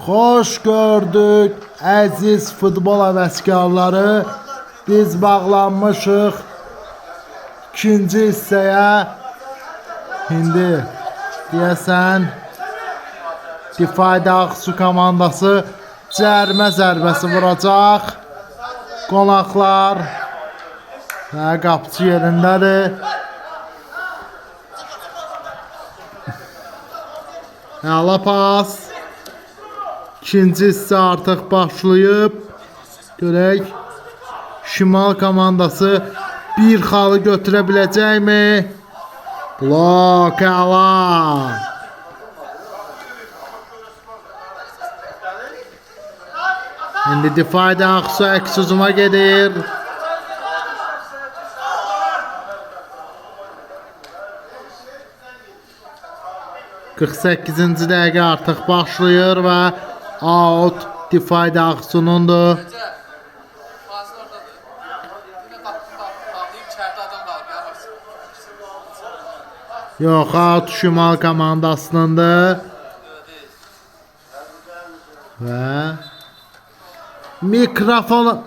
Hoş gördük əziz futbol həvəskarları. Biz bağlanmışıq ikinci hissəyə. İndi deyəsən Difai Ağsu komandası cərmə zərbəsi vuracaq. Qonaqlar və qapıcı yerindədir. Əla pas. İkinci hissə artıq başlayıb. Görək Şimal komandası bir xalı götürə biləcəkmi? Blok əla. İndi Difai Ağsu əks hücuma gedir. ...48-ci dəqiqə artıq başlayır və out Difai Ağsu'nundur. Yox, out Şimal komandasınındır. Və mikrofon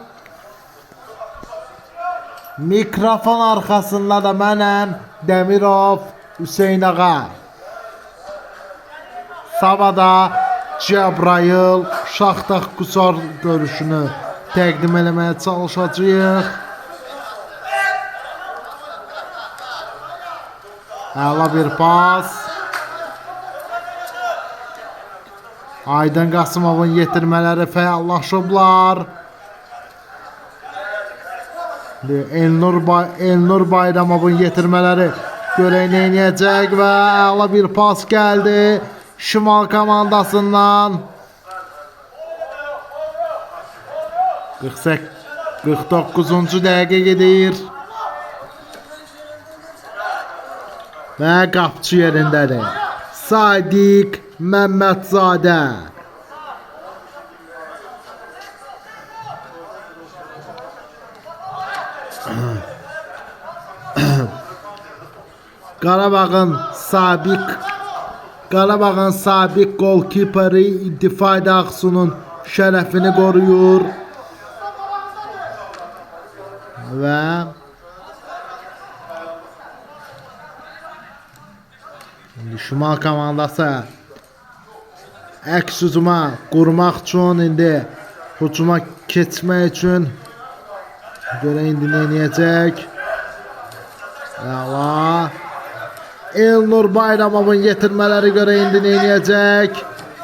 arxasında da mənəm, Demirov Hüseyn Ağa. Savada Cəbrayıl Şaxtaq Qusar görüşünü təqdim eləməyə çalışacağıq. Əla bir pas. Aydın Qasımovun yetirmələri fəallaşıblar. Elnur Bayramovun yetirmələri görək neynəyəcək və əla bir pas gəldi Şimal komandasından. 49-cu dəqiqə gedir. Və qapçı yerindədir. Sadiq Məmmədzadə. Qarabağın sabiq golkiperi Difai Ağsu'nun şərəfini qoruyur. Və Şimal komandası əks hücuma qurmaq üçün, indi hücuma keçmək üçün görək indi neynəyəcək. Əla. Elnur Bayramovun yetirmələri görə indi neynəyəcək.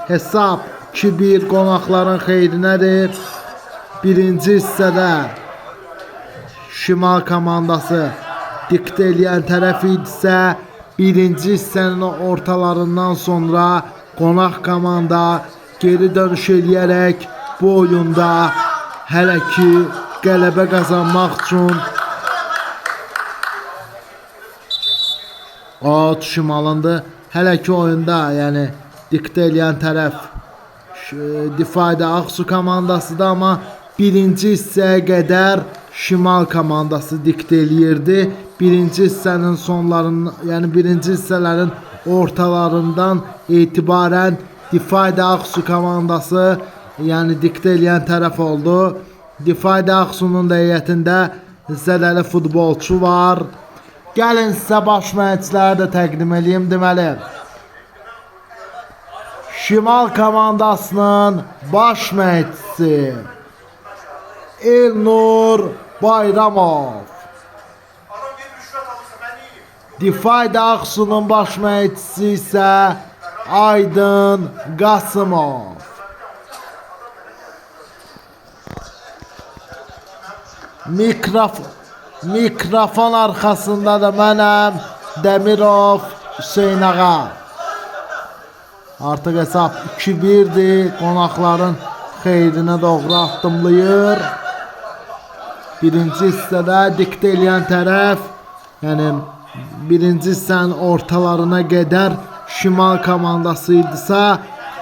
Hesab 2-1 qonaqların xeyrinədir. Birinci hissədə Şimal komandası diktə eləyən tərəf idisə, birinci hissənin ortalarından sonra qonaq komanda geri dönüş eləyərək bu oyunda hələ ki qələbə qazanmaq üçün out Şimalındır. Hələ ki oyunda, yəni diktə eləyən tərəf Difai Ağsu komandasıdır, amma birinci hissəyə qədər Şimal komandası diktə eləyirdi. Birinci hissənin sonlarından, yəni birinci hissələrin ortalarından etibarən Difai Ağsu komandası yəni diktə eləyən tərəf oldu. Difai Ağsu'nun da heyətində zədəli futbolçu var. Gəlin sizə baş məşqçiləri də təqdim edeyim. Deməli, Şimal komandasının baş məşqçisi Elnur Bayramov. Difai Ağsu'nun baş məşqçisi isə Aydın Qasımov. Mikrofon arxasında da mənəm, Demirov Hüseyn Ağa. Artıq hesab 2-1'dir. Qonaqların xeyrinə doğru addımlayır. Birinci hissədə diktə eləyən tərəf, yəni birinci hissənin ortalarına qədər Şimal komandası idisə,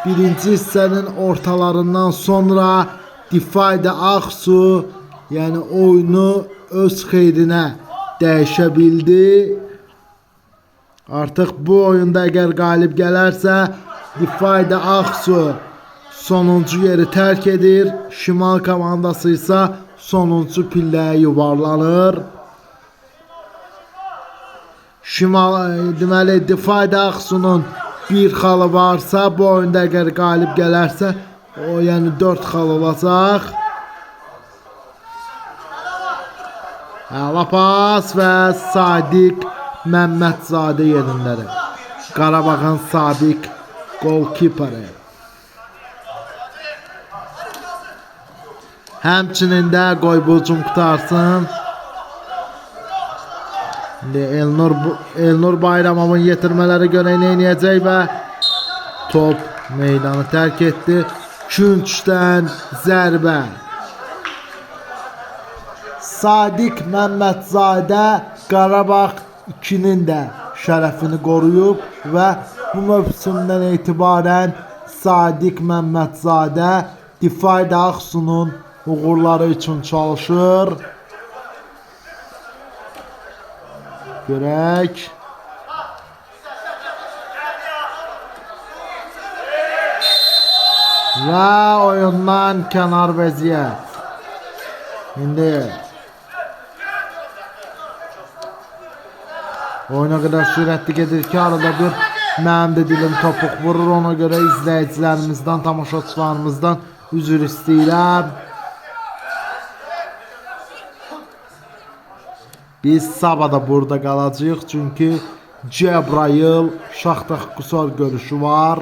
birinci hissənin ortalarından sonra Difai Ağsu yəni oyunu öz xeyrinə dəyişə bildi. Artıq bu oyunda əgər qalib gələrsə, Difai Ağsu sonuncu yeri tərk edir. Şimal komandası isə sonuncu pilləyə yuvarlanır. Şimal deməli Difayda Ağsu'nun bir xalı varsa, bu oyunda əgər qalib gələrsə, o yəni 4 xal olacaq. Əla pas və Sadiq Məmmədzadə yerindədir. Qarabağın sabiq golkiperi. Həmçinin də qoy bu hücum qutarsın. Elnur Bayramovun yetirmələri görə nə edəcək və top meydanı tərk etdi. Künçdən zərbə. Sadiq Məmmədzadə Qarabağ 2-nin də şərəfini qoruyub və bu mövsümdən etibarən Sadiq Məmmədzadə Difayda Ağsu'nun uğurları üçün çalışır. Görək. Və oyundan kənar vəziyyət. İndi oyuna qədər sürətli gedir ki, arada bir mənim də dilim topuq vurur. Ona görə izləyicilərimizdən, tamaşaçılarımızdan üzr istəyirəm. Biz sabah da burada qalacağıq, çünki Cəbrayıl Şaxtaq Qusar görüşü var.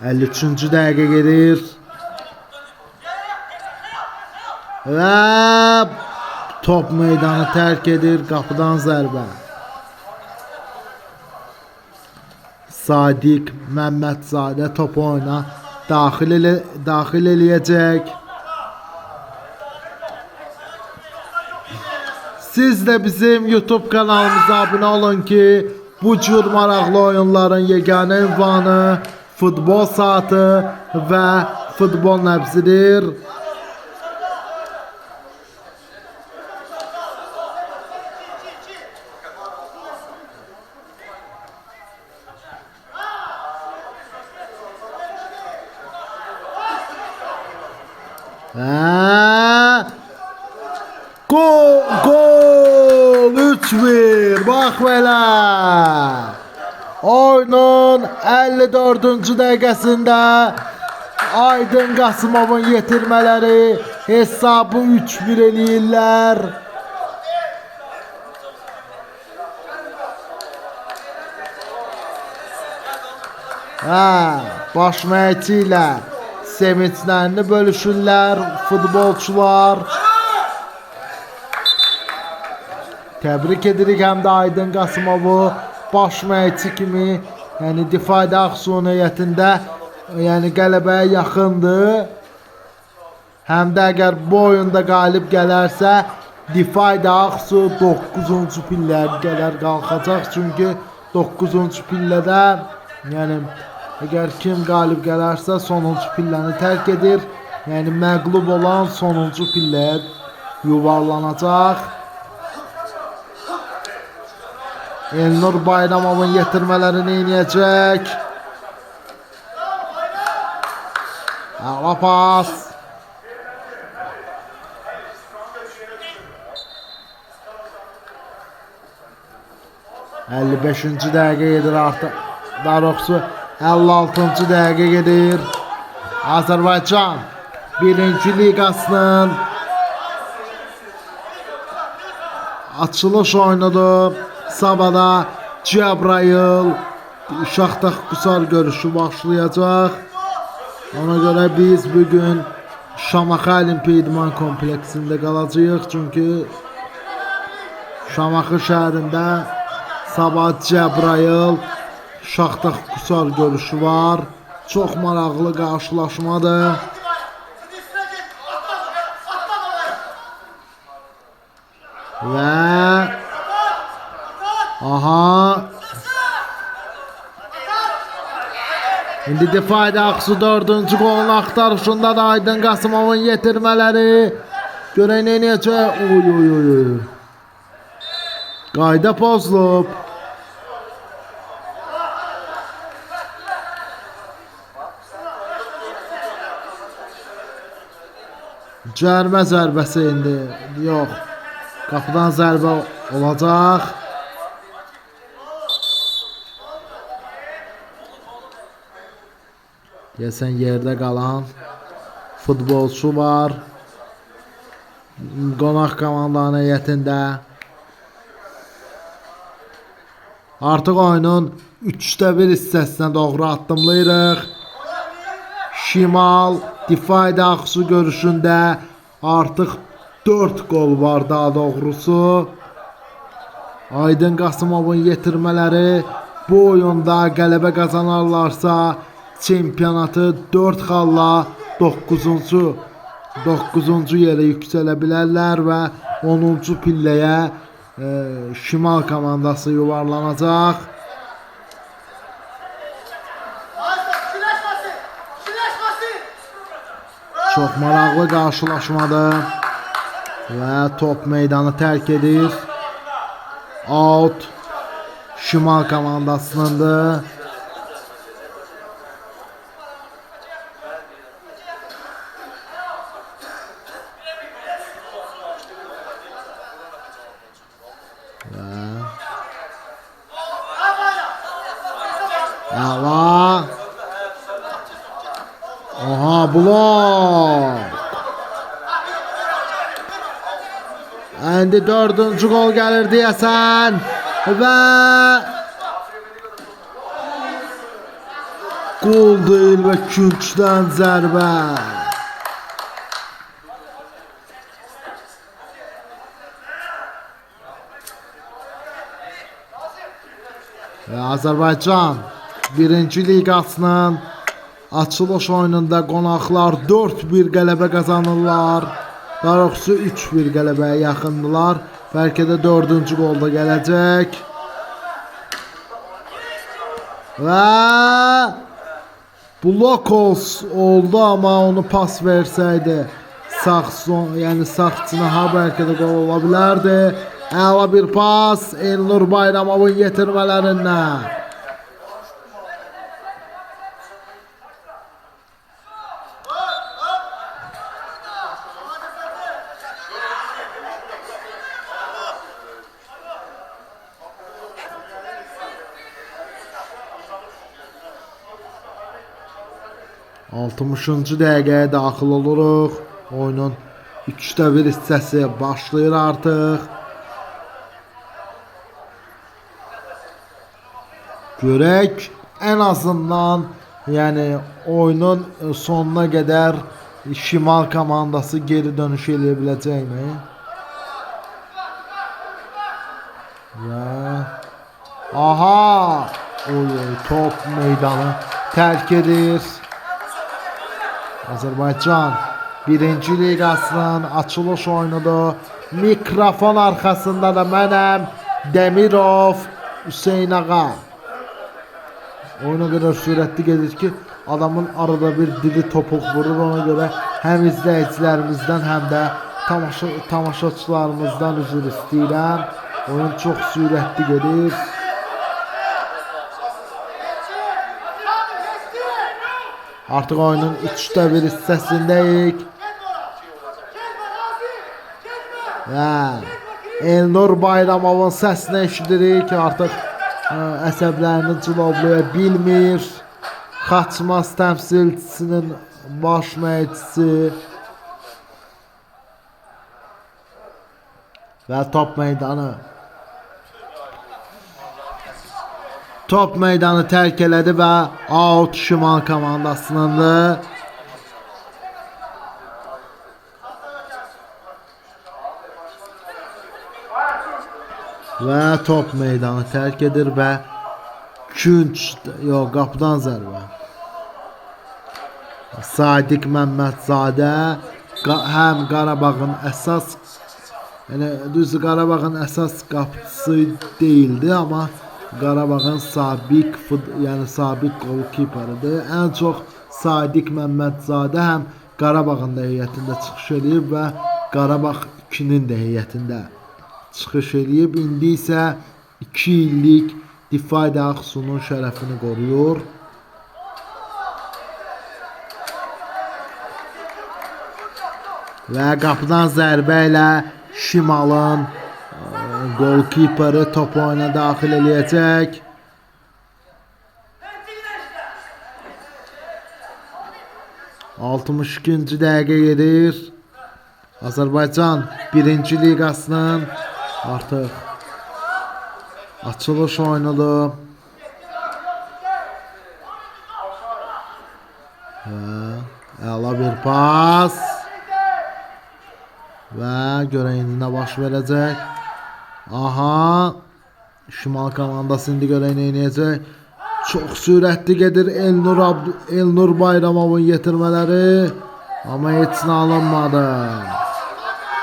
53-cü dəqiqə gedir. Və top meydanı tərk edir, qapıdan zərbə. Sadiq Məmmədzadə topu oyuna daxil eləyəcək. Siz də bizim YouTube kanalımıza abunə olun ki, bu cür maraqlı oyunların yeganə ünvanı Futbol Saatı və Futbol Nəbzidir. Gol 3-1. Bax belə. Oyunun 54-cü dəqiqəsində Aydın Qasımovun yetirmələri hesabı 3-1 eləyirlər. Baş məşqçi ilə sevinçlərini bölüşürlər futbolçular. Təbrik edirik həm də Aydın Qasımovu baş məşqçi kimi, yəni Difayda Ağsu heyətində yəni qələbəyə yaxındır. Həm də əgər bu oyunda qalib gələrsə, Difayda Ağsu 9-cu pilləyə qədər qalxacaq. Çünki 9-cu pillədə yəni əgər kim qalib gələrsə sonuncu pilləni tərk edir. Yəni məğlub olan sonuncu pilləyə yuvarlanacaq. Elnur Bayramovun yetirmələrini eləyəcək. Əla pas. "55-ci dəqiqə gedir artıq. Daroqsu 56-cı dəqiqə gedir. Azərbaycan 1-ci liqasının açılış oyunudur. Sabahda Cəbrayıl Şaxtaq Qusar görüşü başlayacaq. Ona görə biz bugün Şamaxı Olimpiya İdman kompleksində qalacağıq. Çünki Şamaxı şəhərində sabah Cəbrayıl Şaxtaq Qusar görüşü var. Çox maraqlı qarşılaşmadır. Və İndi Difayda Ağsu 4-cü qolun axtarışında da Aydın Qasımovun yetirmələri. Görək nə edəcək? Qayda pozulub. Cərimə zərbəsi indi. Yox. Qapıdan zərbə olacaq. Deyəsən yerdə qalan futbolçu var. Qonaq komandanın heyətində. Artıq oyunun 1/3 hissəsinə doğru addımlayırıq. Şimal difai Aksu görüşündə artıq 4 gol var daha doğrusu. Aydın Qasımovun yetirmələri bu oyunda qələbə qazanarlarsa çempionatı 4 xalla 9-cu yerə yüksələ bilərlər və 10-cu pilləyə Şimal komandası yuvarlanacaq. Çox maraqlı qarşılaşmadır və top meydanı tərk edir. Out Şimal komandasınındır. Ava. Aha, blok. İndi 4-cü gol gəlir deyəsən və gol deyil və küncdən zərbə. Və Azərbaycan 1-ci liqasının açılış oyununda qonaqlar 4-1 qələbə qazanırlar. Daha doğrusu 3-1 qələbəyə yaxındılar. Bəlkə də 4-cü qolda gələcək. Və blok oldu, amma onu pas versəydi sağ cinaha bəlkə də qol ola bilərdi. Əla bir pas Elnur Bayramovun yetirmələrindən. Altmışıncı dəqiqəyə daxil oluruq. Oyunun 3/1 hissəsi başlayır artıq. Görək ən azından oyunun sonuna qədər Şimal komandası geri dönüş eləyə biləcəkmi? Aha! Top meydanı tərk edir. Azərbaycan 1-ci liqasının açılış oyunudur. Mikrofon arxasında da mənəm, Demirov, Hüseyn Ağa. Oyuna qədər sürətli gedir ki, adamın arada bir dili topuq vurur. Ona görə həm izləyicilərimizdən, həm də tamaşaçılarımızdan üzr istəyirəm. Oyun çox sürətli gedir. Artıq oyunun 3/1 hissəsindəyik. Elnur Bayramovun səsini eşidirik. Artıq əsəblərini cilovlaya bilmir. Xaçmaz təmsilçisinin baş məşqçisi və top meydanı tərk elədi və out Şimal komandasınındır. Və top meydanı tərk edir və qapıdan zərbə. Sadiq Məmmədzadə həm Qarabağın əsas Qarabağın əsas qapıçısı deyildi, amma Qarabağın sabiq qolkiperidir. Ən çox Sadiq Məmmədzadə həm Qarabağın da heyətində çıxış edib və Qarabağ 2-nin də heyətində çıxış edib. İndi isə 2 illik difai Aksu'nun şərəfini qoruyur. və qapıdan zərbə ilə Şimalın golkiperi topu oyuna daxil eləyəcək. Altmış ikinci dəqiqə gedir. Azərbaycan 1-ci liqasının artıq açılış oyunudur. Əla bir pas. Və görək indi nə baş verəcək. Aha. Şimal komandası indi görək nə edəcək. Çox sürətli gedir Elnur Bayramovun yetirmələri. Amma heç nə alınmadı.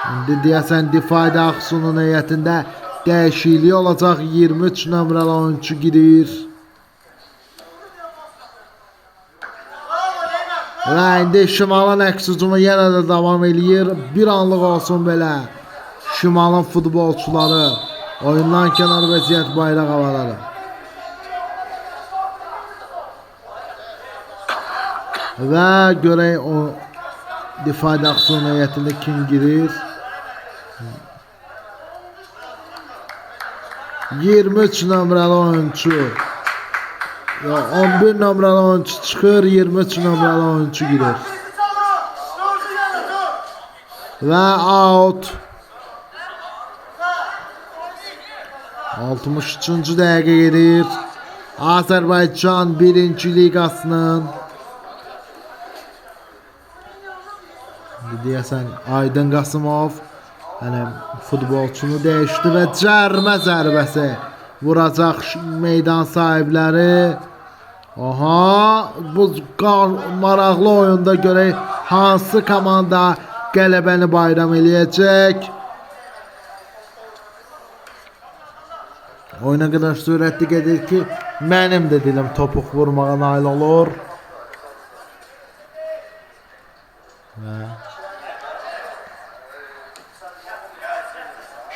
İndi deyəsən Difayda Aksu'nun heyətində dəyişiklik olacaq. 23 nömrəli oyuncu girir. Və indi Şimalın əks hücumu yenə də davam eləyir. Bir anlıq olsun belə Şimalın futbolçuları oyundan kənar vəziyyət bayraq havaları. Və görək o Difayda Aksu'nun heyətində kim girir? 23 nömrəli oyuncu. 11 nömrəli oyuncu çıxır, 23 nömrəli oyuncu girir. Və out. 63-cü dəqiqə gedir. Azərbaycan 1-ci liqasının deyəsən Aydın Qasımov futbolçunu dəyişdi və cərmə zərbəsi vuracaq meydan sahibləri. Aha, bu maraqlı oyunda görək hansı komanda qələbəni bayram eləyəcək. Oyuna qədər sürətli gedir ki, mənim də dilim topuq vurmağa nail olur.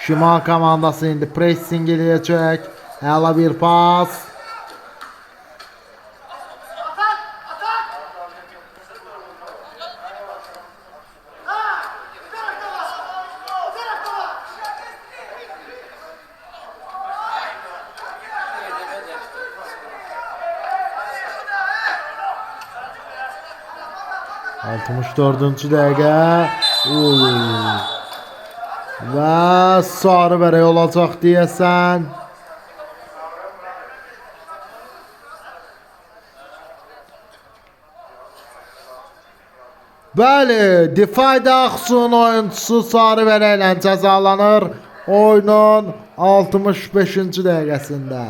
Şimal komandası indi pressing eləyəcək. Əla bir pas. Altmış dördüncü dəqiqə. Və sarı bərək olacaq deyəsən. Bəli, Difayda Aksu'nun oyuncusu sarı bərəklə cəzalanır oyunun 65-ci dəqiqəsində.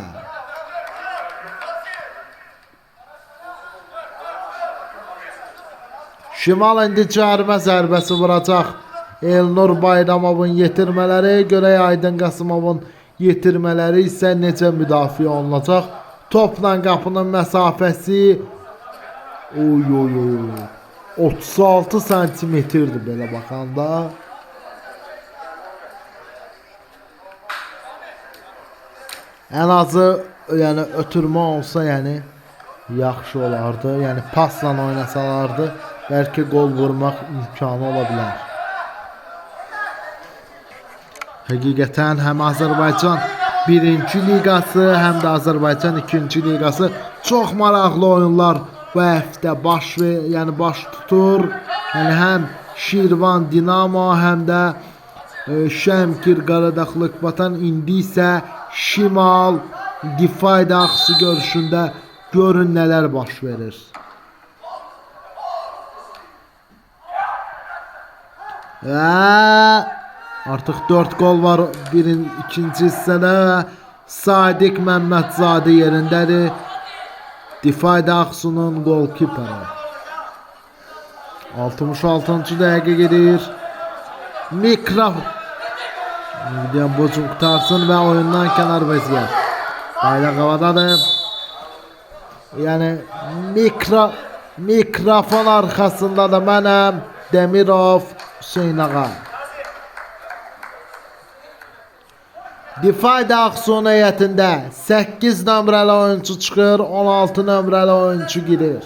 Şimal indi cərimə zərbəsi vuracaq. Elnur Bayramovun yetirmələri, görək Aydın Qasımovun yetirmələri isə necə müdafiə olunacaq. Topla qapının məsafəsi 36 santimetrdir belə baxanda. Ən azı yəni ötürmə olsa yaxşı olardı. Yəni pasla oynasalardı bəlkə gol vurmaq imkanı ola bilər. Həqiqətən həm Azərbaycan 1-ci liqası, həm də Azərbaycan 2-ci liqası çox maraqlı oyunlar bu həftə baş tutur. Yəni həm Şirvan Dinamo, həm də Şəmkir Qaradağlı Ekbatan, indi isə Şimal Difayda Aksu görüşündə görün nələr baş verir. Və artıq 4 gol var ikinci hissədə. Sadiq Məmmədzadə yerindədir. Difayda Aksu'nun golkiperi. 66-cı dəqiqə gedir. Bocun qutarsın və oyundan kənar vəziyyət. Bayraq havadadır. Yəni mikrofon arxasında da mənəm, Demirov Hüseyn ağa. Difayda Aksu'nun heyətində 8 nömrəli oyuncu çıxır, 16 nömrəli oyuncu girir.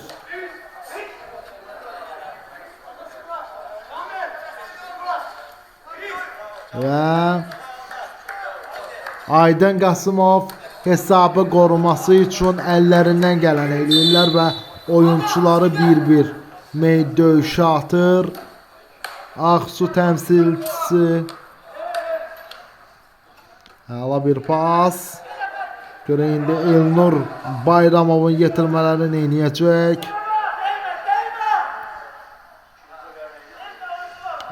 Aydın Qasımov hesabı qoruması üçün əllərindən gələn eləyirlər və oyunçuları bir-bir döyüşə atır. Ağsu təmsilçisi. Hala bir pas. Görə indi Elnur Bayramovun yetirmələrini eləyəcək.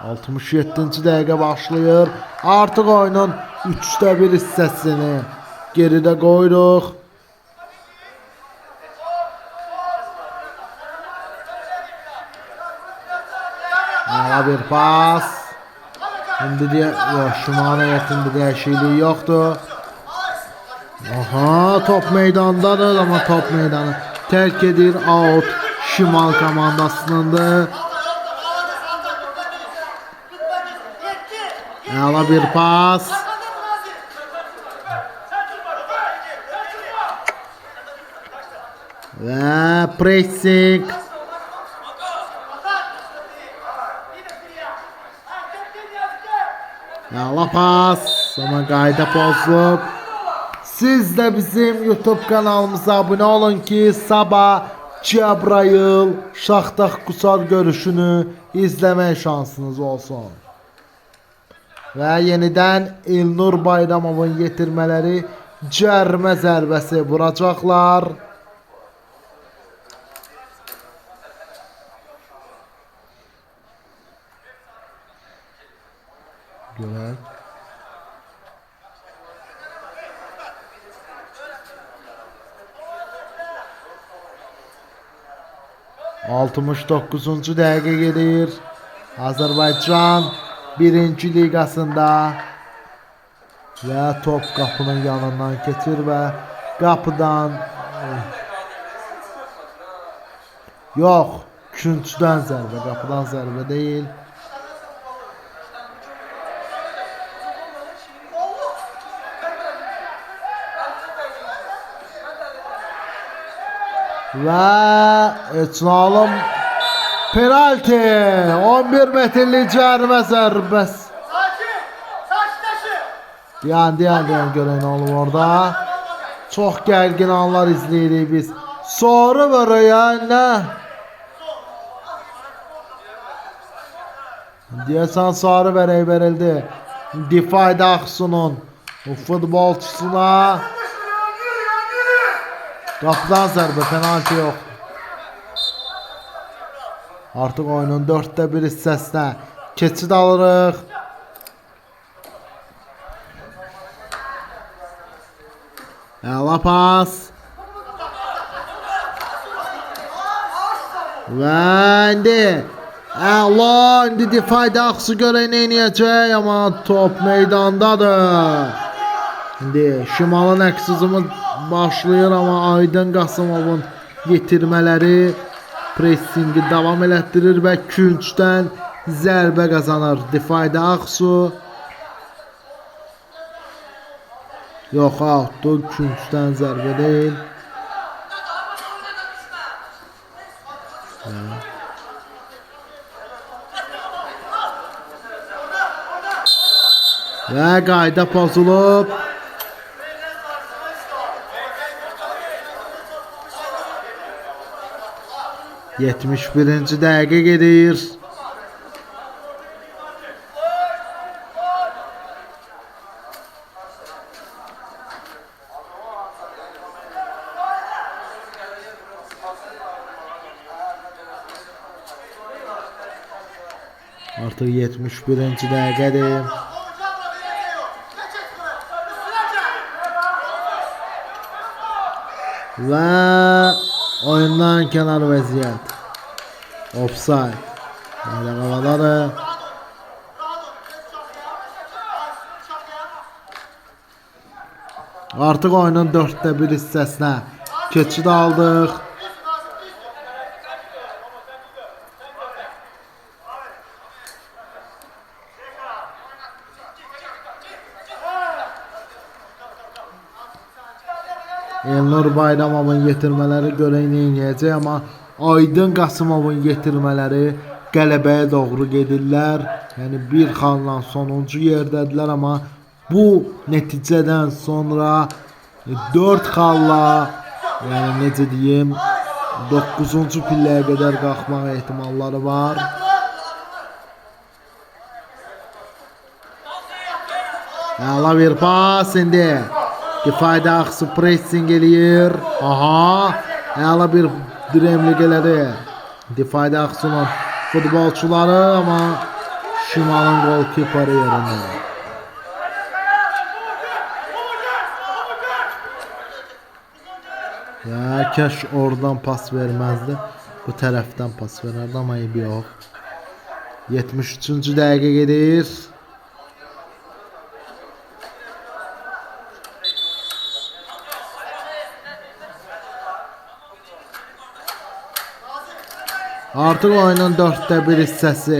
67-ci dəqiqə başlayır. Artıq oyunun 3də 1 hissəsini geridə qoyuruq. Hala bir pas. İndi Şimal heyətində dəyişiklik yoxdur. Aha, top meydandadır, amma top meydanı tərk edir. Out Şimal komandasınındır. Hala bir pas. Və pressing. Hala pas. Ama qayda pozulub. Siz de bizim YouTube kanalımıza abone olun ki sabah Cəbrayıl Şaxtaq Qusar görüşünü izləmək şansınız olsun. Və yenidən Elnur Bayramovun yetirmələri cərmə zərbəsi vuracaqlar. Görək. Altmış 9-cu dəqiqə gedir. Azərbaycan 1-ci liqasında və top qapının yanından keçir və qapıdan yox, küncdən zərbə, qapıdan zərbə deyil. Və Eçnalım penalti 11 metrlik cərimə zərbəsi. Deyən görən olub orada. Çox gərgin anlar izləyirik biz. Sonra vurur nə? Deyəsən sarı vərək verildi. Difayda Aksu'nun futbolçusuna. Qapıdan zərbə, penalti yox. Artıq oyunun 4də 1 hissəsinə keçid alırıq. Əla pas. Və indi indi difayda Aksu görək nə eləyəcək, amma top meydandadır. İndi Şimalın əksizimi başlayır, amma Aydın Qasımovun yetirmələri pressingi davam elətdirir və küncdən zərbə qazanır difayda Aksu. Yox, outdur, küncdən zərbə deyil. Və qayda pozulub. Yetmiş birinci dəqiqə gedir. Artıq 71-ci dəqiqədir. Və oyundan kənar vəziyyət. Offside. Bayraq havadadır. Artıq oyunun 4də 1 hissəsinə keçid aldıq. Elnur Bayramovun yetirmələri görək nə eləyəcək, amma Aydın Qasımovun yetirmələri qələbəyə doğru gedirlər. Yəni bir xalla sonuncu yerdədirlər, amma Bu nəticədən sonra 4 xalla, yəni necə deyim, 9-cu pilləyə qədər qalxmaq ehtimalları var. Əla bir pas indi. Difayda Aksu pressing eləyir. Aha, əla bir dremlik elədi. Difayda Aksu'nun futbolçuları, amma Şimalın golkiperi yerində. Ya kaş oradan pas vermezdi. Bu tərəfdən pas verərdi, amma yox. 73-cü dəqiqə gedir. Artıq oyunun 4-1 hissəsi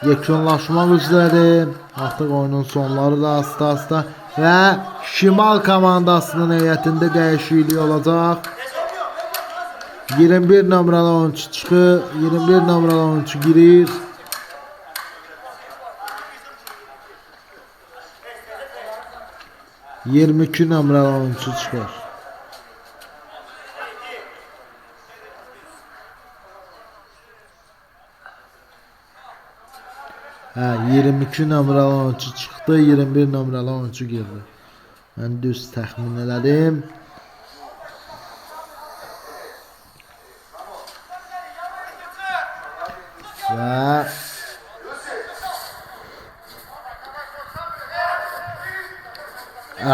yekunlaşmaq üzrədir. Artıq oyunun sonları da asta-asta və Şimal komandasının heyətində dəyişiklik olacaq. 21 nömrəli oyuncu çıxır, 21 nömrəli oyuncu girir. ...22 nömrəli oyuncu çıxır. Hə, 22 nömrəli oyuncu çıxdı, 21 nömrəli oyuncu girdi. Mən düz təxmin elədim. Və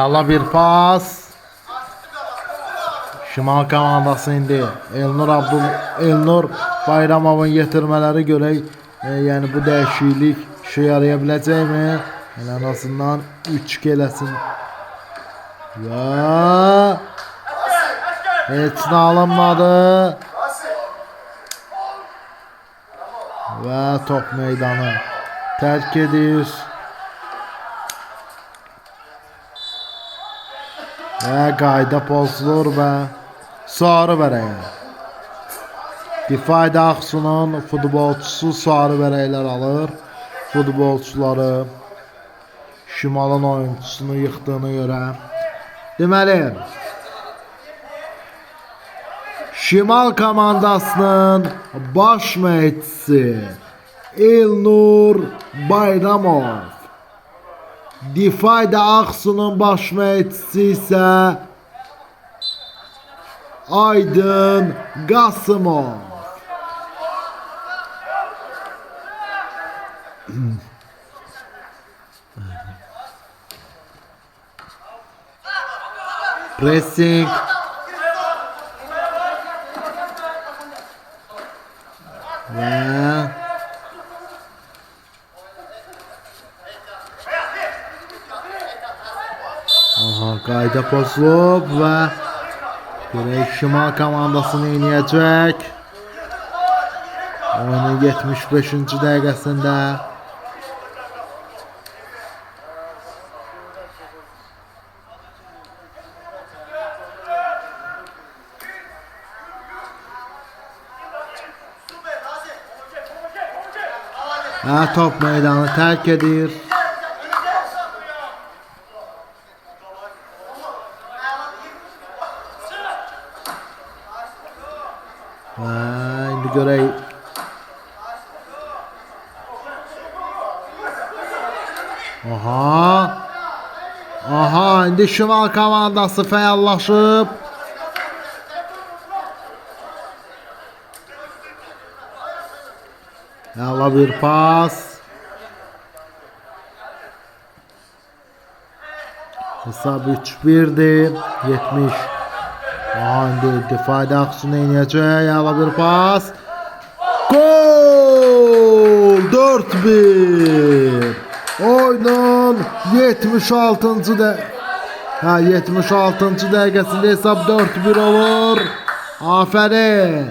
əla bir pas. Şimal komandası indi Elnur Bayramovun yetirmələri görək, yəni bu dəyişiklik işə yaraya biləcəkmi? En azından 3 gelesin. Ya heç nə alınmadı. Və top meydanı tərk edir. Və qayda pozulur və sarı vərəyə. Difayda Aksu'nun futbolçusu sarı vərəklər alır. Futbolçuları Şimalın oyunçusunu yıxdığına görə. Deməli, Şimal komandasının baş məşqçisi Elnur Bayramov, Difayda Aksu'nun baş məşqçisi isə Aydın Qasımov. Pressing. Ve qayda pozulub və görək Şimal komandasını yeniləyəcək. Oyunun 75-ci dəqiqəsində. Top meydanı tərk edir. İndi görək. Aha, indi Şimal komandası fəallaşıb. Əla bir pas. Hesab 3-1'dir. 70. İndi Difayda Aksu'nu yeniləyəcək. Əla bir pas. Gol! 4-1. Oyunun 76-cı 76-cı dəqiqəsində hesab 4-1 olur. Afərin.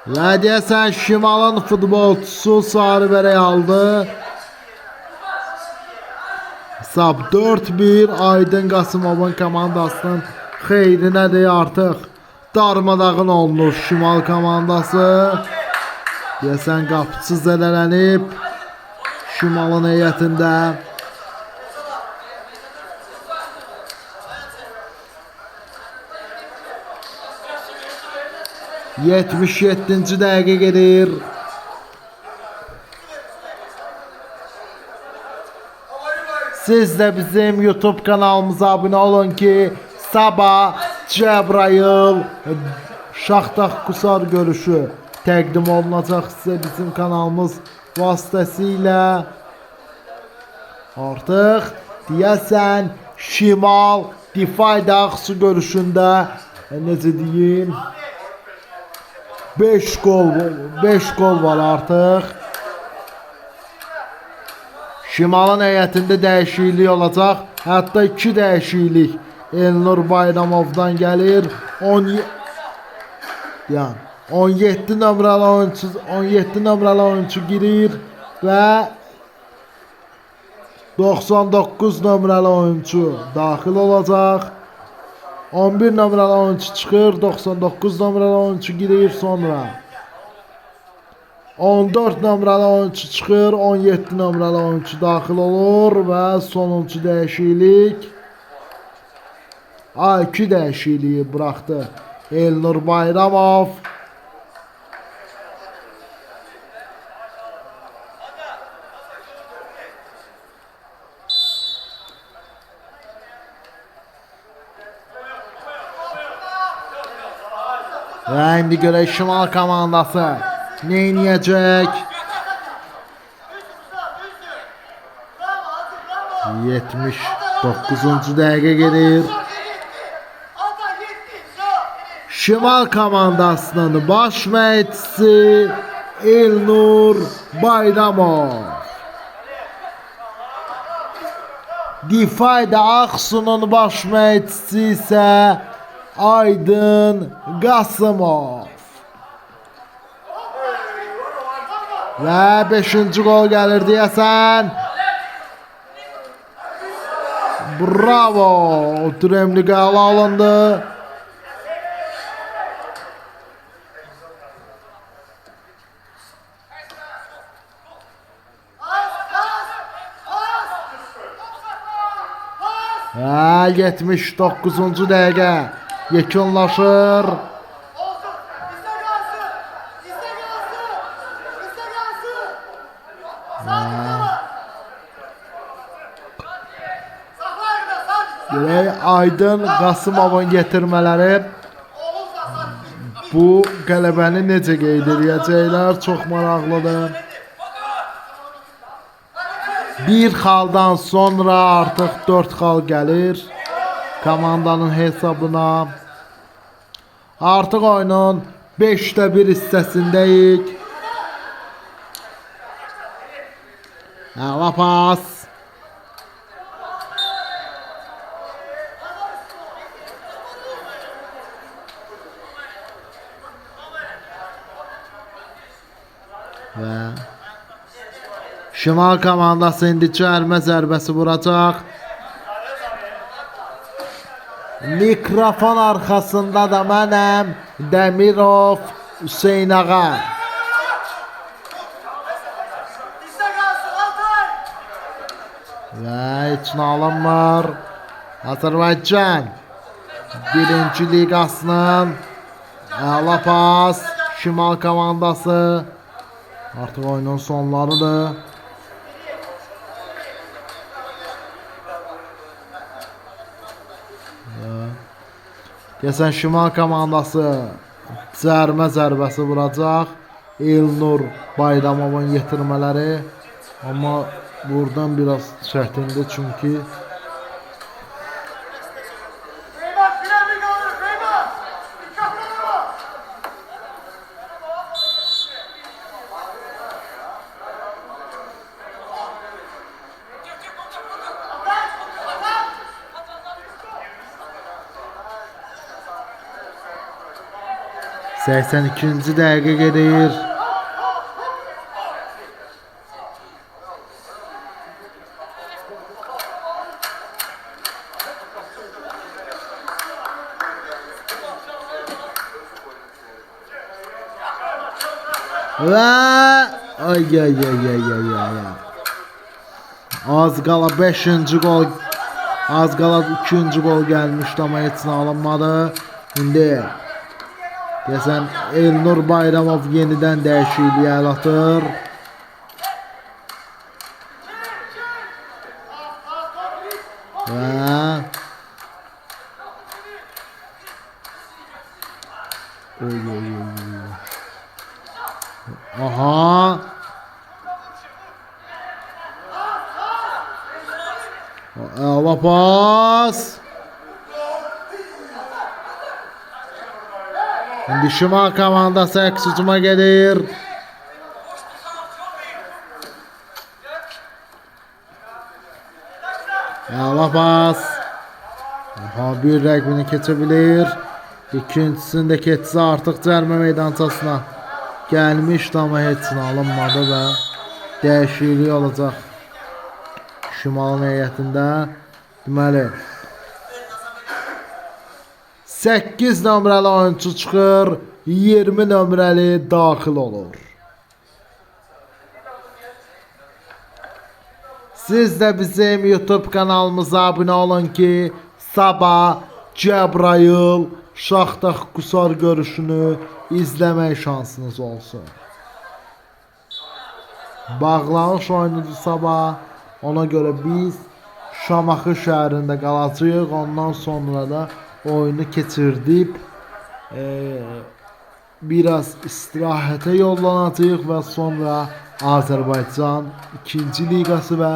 Və deyəsən Şimalın futbolçusu sarı vərək aldı. Hesab 4-1 Aydın Qasımovun komandasının xeyrinədir, artıq darmadağın olunur Şimal komandası. Deyəsən qapıçı zədələnib Şimalın heyətində. Yetmiş 7-ci dəqiqə gedir. Siz de bizim YouTube kanalımıza abone olun ki sabah Cəbrayıl Şaxtaq Qusar görüşü təqdim olunacaq sizə bizim kanalımız vasitəsilə. Artıq deyəsən Şimal Difayda Ağsu görüşündə necə deyim 5 gol var artıq. Şimalın heyətində dəyişiklik olacaq. Hətta 2 dəyişiklik Elnur Bayramovdan gəlir. 17 nömrəli oyuncu girir və 99 nömrəli oyuncu daxil olacaq. 11 nömrəli oyuncu çıxır, 99 nömrəli oyuncu girir sonra. 14 nömrəli oyuncu çıxır, 17 nömrəli oyuncu daxil olur və sonuncu dəyişiklik A2 dəyişikliyi buraxdı Elnur Bayramov. Və indi görək Şimal komandası neyniyəcək? 79-cu dəqiqə gedir. Şimal komandasının baş məşqçisi Elnur Bayramov. Difayda Ağsu'nun baş məşqçisi isə Aydın Qasımov. Və 5-ci gol gəlir deyəsən. Bravo! Türemli qala alındı. Və 79-cu dəqiqə yekunlaşır. Görək Aydın Qasımovun getirmələri bu qələbəni necə qeyd edəcəklər, çox maraqlıdır. Bir xaldan sonra artıq 4 xal gəlir komandanın hesabına. Artıq oyunun 5də 1 hissəsindəyik. Əla pas. Və Şimal komandası indi cərmə zərbəsi vuracaq. Mikrofon arxasında da mənəm, Dəmirov Hüseyn ağa. Və heç nə alınmır. Azərbaycan 1-ci liqasının əla pas Şimal komandası. Artıq oyunun sonlarıdır. Deyəsən Şimal komandası cərmə zərbəsi vuracaq. Elnur Bayramovun yetirmələri. Amma buradan biraz çətindir çünki Səksən ikinci dəqiqə gedir. Və ay ay ay ay ay ay. Az qala 5-ci gol, az qala 2-ci gol gəlmişdi amma heç nə alınmadı. İndi deyəsən Elnur Bayramov yenidən dəyişikliyə əl atır. Və aha. Əla pas. İndi Şimal komandası əks hücuma gedir. Əla pas. Aha, bir rəqbini keçə bilir. İkincisində keçsə artıq cərmə meydançasına gəlmişdi amma heç nə alınmadı və dəyişiklik olacaq Şimalın heyətində. Deməli 8 nömrəli oyuncu çıxır, 20 nömrəli daxil olur. Siz də bizim YouTube kanalımıza abunə olun ki, sabah Cəbrayıl Şaxtaq Qusar görüşünü izləmək şansınız olsun. Bağlanış oyunudur sabah. Ona görə biz Şamaxı şəhərində qalacağıq. Ondan sonra da oyunu keçirdib biraz istirahətə yollanacağıq və sonra Azərbaycan 2-ci liqası və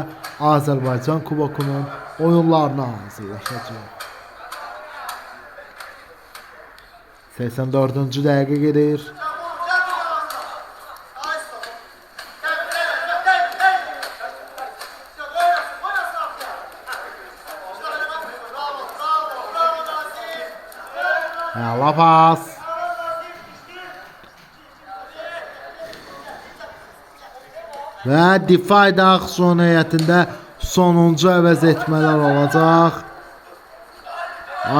Azərbaycan kubokunun oyunlarına hazırlaşacağıq. 84-cü dəqiqə gedir. Əla pas. Və Difai Dağson heyətində sonuncu əvəz etmələr olacaq.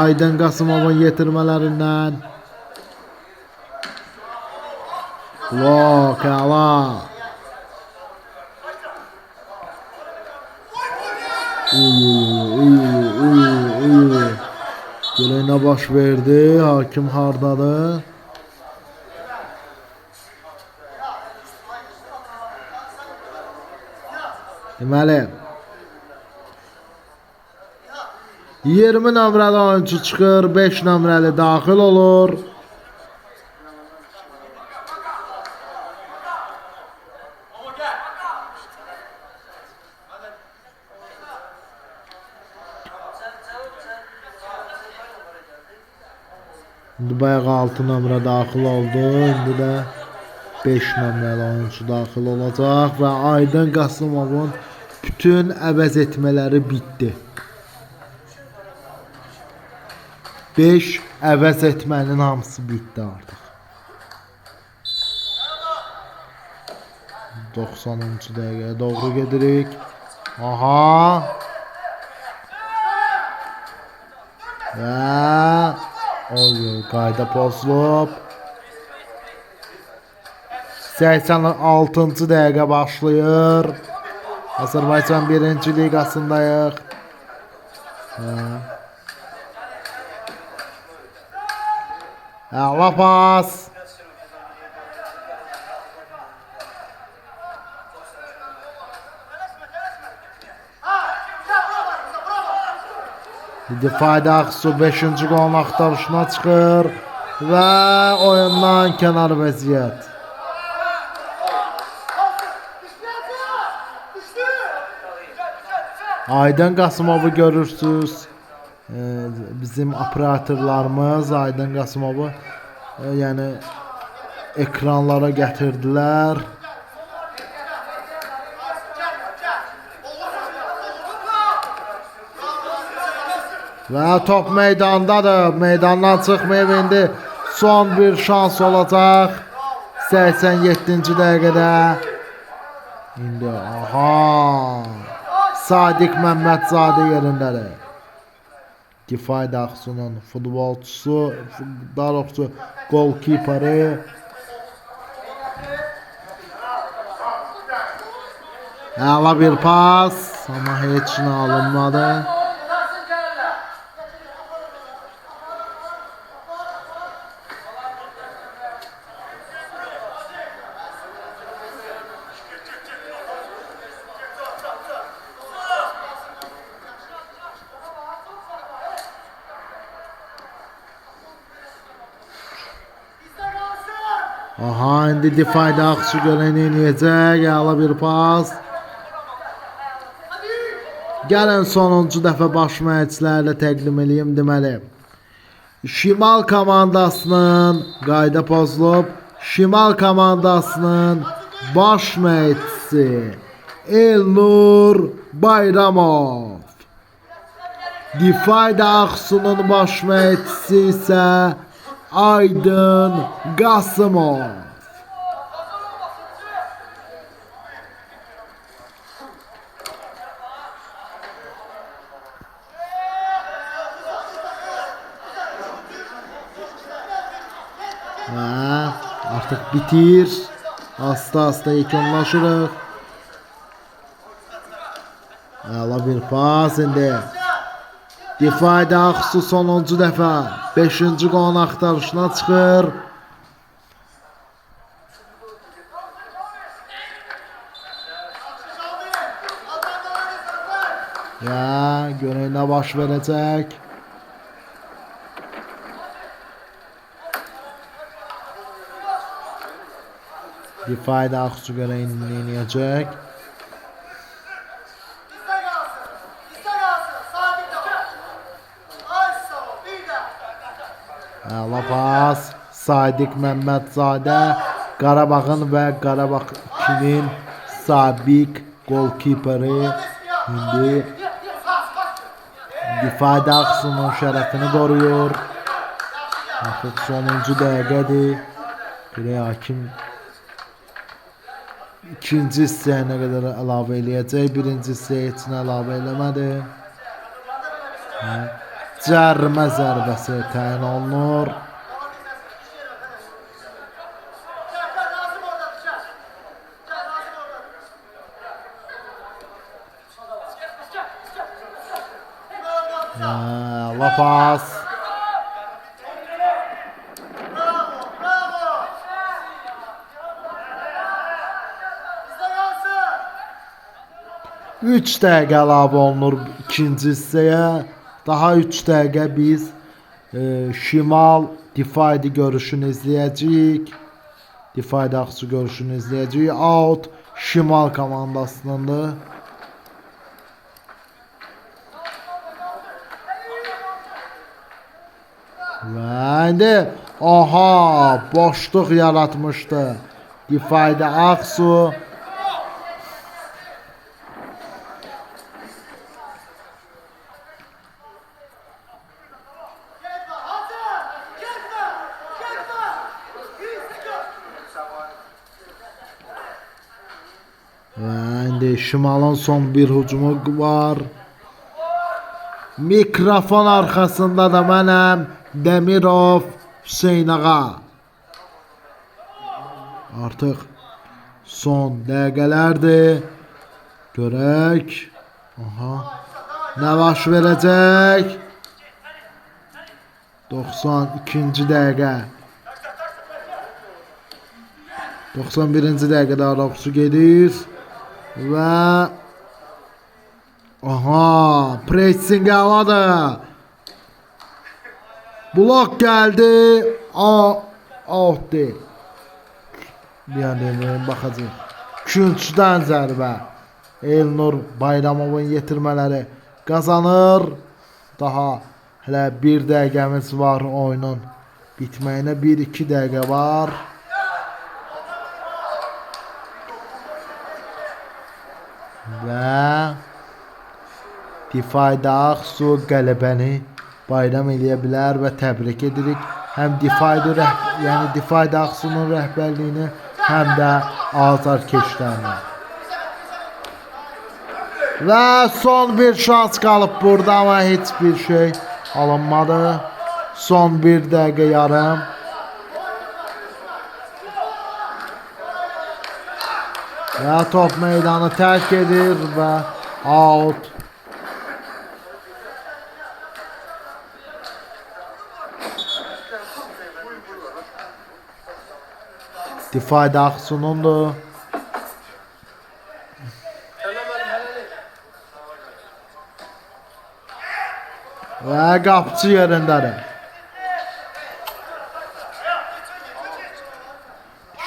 Aydın Qasımovun yetirmələrindən. Blok, əla. Görək nə baş verdi, hakim hardadır? Deməli 20 nömrəli oyuncu çıxır, 5 nömrəli daxil olur. İndi bayaq 6 nömrə daxil oldu. İndi də 5 nömrəli oyuncu daxil olacaq və Aydın Qasımovun bütün əvəz etmələri bitdi. 5 əvəz etmənin hamısı bitdi artıq. 90-cı dəqiqəyə doğru gedirik. Aha. Və qayda pozulub. 86-cı dəqiqə başlayır. Azərbaycan 1-ci liqasındayıq. Əla pas. Difai Dağsu 5-ci qolun axtarışına çıxır və oyundan kənar vəziyyət. Aydın Qasımovu görürsünüz. Bizim operatorlarımız Aydın Qasımovu yəni ekranlara gətirdilər. Və top meydandadır. Meydandan çıxmayıb indi son bir şans olacaq. 87-ci dəqiqədə. İndi aha. Sadiq Məmmədzadə yerindədir. Difai Dağsu'nun futbolçusu, daha doğrusu golkiperi. Əla bir pas, amma heç nə alınmadı. Aha, indi difayda Aksu görən eləyəcək. Əla bir pas. Gəlin sonuncu dəfə baş məşqçilərlə təqdim edeyim deməli. Şimal komandasının qayda pozulub. Şimal komandasının baş məşqçisi Elnur Bayramov. Difayda Aksu'nun baş məşqçisi isə Aydın Qasımov. Artıq bitir. Asta yekunlaşırıq. Əla bir pas indi. Difayda Aksu sonuncu dəfə 5-ci qolun axtarışına çıxır. Görək nə baş verəcək. Difayda Aksu görək nə edəcək. Əla pas. Sadiq Məmmədzadə Qarabağın və Qarabağ 2-nin sabiq golkiperi. İndi Difayda Aksu'nun şərəfini qoruyur. Artıq sonuncu dəqiqədir. Görək hakim ikinci hissəyə nə qədər əlavə eləyəcək. Birinci hissəyə heç nə əlavə eləmədi. Cərimə zərbəsi təyin olunur. La pas. Üç dəqiqə əlavə olunur ikinci hissəyə. Daha 3 dəqiqə biz Şimal Difayda görüşünü izləyəcəyik. Difayda Aksu görüşünü izləyəcəyik. Out Şimal komandasınındır. Və indi boşluq yaratmışdı Difayda Aksu. İndi Şimalın son bir hücumu var. Mikrofon arxasında da mənəm, Demirov Hüseyn ağa. Artıq son dəqiqələrdir. Görək. Nə baş verəcək? 92-ci dəqiqə. 91-ci dəqiqədə Araqsu gedir. Və pressing əladır. Blok gəldi. Out deyil. Yəni baxacaq. Künçdən zərbə. Elnur Bayramovun yetirmələri qazanır. Daha hələ bir dəqiqəmiz var oyunun bitməyinə. 1-2 dəqiqə var. Və Difayda Aksu qələbəni bayram eləyə bilər və təbrik edirik. Həm Difayda Aksu'nun rəhbərliyini, həm də azarkeşlərini. Və son bir şans qalıb burada, amma heç bir şey alınmadı. Son bir dəqiqə yarım. Və top meydanı tərk edir və out. Difayda Aksu'nundur. Və qapçı yerindədir.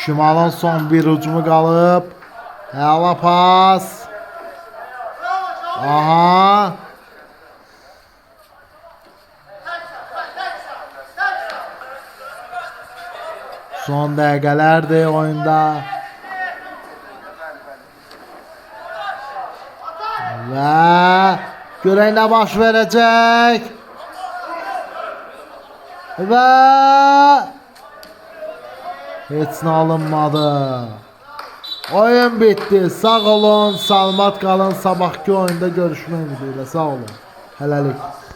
Şimalın son bir hücumu qalıb. Əla pas. Aha. Son dəqiqələrdir oyunda. Və görək nə baş verəcək. Və heç nə alınmadı. Oyun bitdi. Sağ olun, salamat qalın. Sabahki oyunda görüşmək ümidilə. Sağ olun. Hələlik.